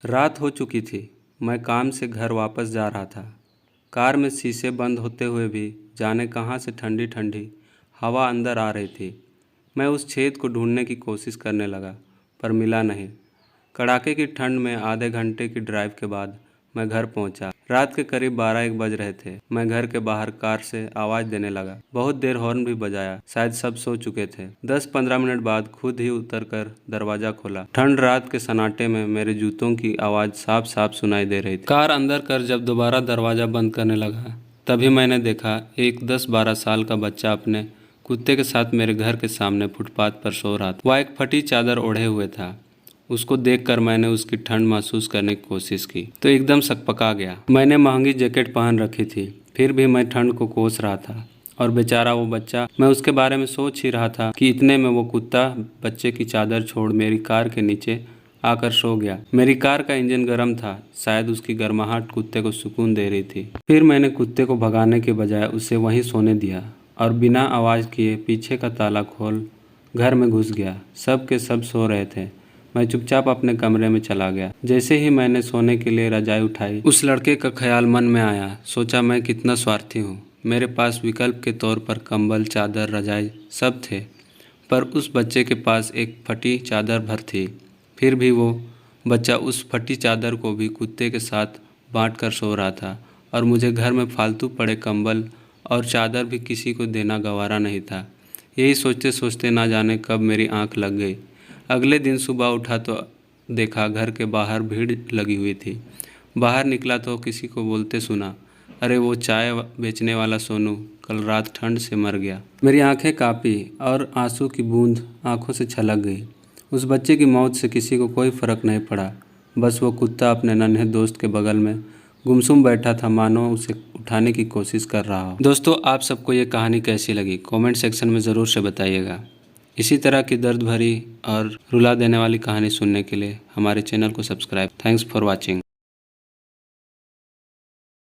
रात हो चुकी थी। मैं काम से घर वापस जा रहा था। कार में शीशे बंद होते हुए भी जाने कहाँ से ठंडी ठंडी हवा अंदर आ रही थी। मैं उस छेद को ढूंढने की कोशिश करने लगा, पर मिला नहीं। कड़ाके की ठंड में आधे घंटे की ड्राइव के बाद मैं घर पहुंचा। रात के करीब 12-1 बज रहे थे। मैं घर के बाहर कार से आवाज़ देने लगा। बहुत देर हॉर्न भी बजाया, शायद सब सो चुके थे। 10-15 मिनट बाद खुद ही उतरकर दरवाज़ा खोला। ठंड रात के सन्नाटे में मेरे जूतों की आवाज़ साफ साफ सुनाई दे रही थी। कार अंदर कर जब दोबारा दरवाज़ा बंद करने लगा, तभी मैंने देखा एक 10-12 साल का बच्चा अपने कुत्ते के साथ मेरे घर के सामने फुटपाथ पर सो रहा था। वह एक फटी चादर ओढ़े हुए था। उसको देखकर मैंने उसकी ठंड महसूस करने की कोशिश की तो एकदम सकपका गया। मैंने महंगी जैकेट पहन रखी थी, फिर भी मैं ठंड को कोस रहा था। और बेचारा वो बच्चा, मैं उसके बारे में सोच ही रहा था कि इतने में वो कुत्ता बच्चे की चादर छोड़ मेरी कार के नीचे आकर सो गया। मेरी कार का इंजन गर्म था, शायद उसकी गर्माहट कुत्ते को सुकून दे रही थी। फिर मैंने कुत्ते को भगाने के बजाय उसे वहीं सोने दिया और बिना आवाज़ किए पीछे का ताला खोल घर में घुस गया। सब के सब सो रहे थे। मैं चुपचाप अपने कमरे में चला गया। जैसे ही मैंने सोने के लिए रजाई उठाई, उस लड़के का ख्याल मन में आया। सोचा मैं कितना स्वार्थी हूँ। मेरे पास विकल्प के तौर पर कंबल, चादर, रजाई सब थे, पर उस बच्चे के पास एक फटी चादर भर थी। फिर भी वो बच्चा उस फटी चादर को भी कुत्ते के साथ बांट कर सो रहा था और मुझे घर में फालतू पड़े कंबल और चादर भी किसी को देना गवारा नहीं था। यही सोचते सोचते ना जाने कब मेरी आंख लग गई। अगले दिन सुबह उठा तो देखा घर के बाहर भीड़ लगी हुई थी। बाहर निकला तो किसी को बोलते सुना, अरे वो चाय बेचने वाला सोनू कल रात ठंड से मर गया। मेरी आंखें कांपी और आंसू की बूंद आंखों से छलक गई। उस बच्चे की मौत से किसी को कोई फ़र्क नहीं पड़ा। बस वो कुत्ता अपने नन्हे दोस्त के बगल में गुमसुम बैठा था, मानो उसे उठाने की कोशिश कर रहा हो। दोस्तों, आप सबको ये कहानी कैसी लगी कमेंट सेक्शन में ज़रूर से बताइएगा। इसी तरह की दर्द भरी और रुला देने वाली कहानी सुनने के लिए हमारे चैनल को सब्सक्राइब। Thanks for watching.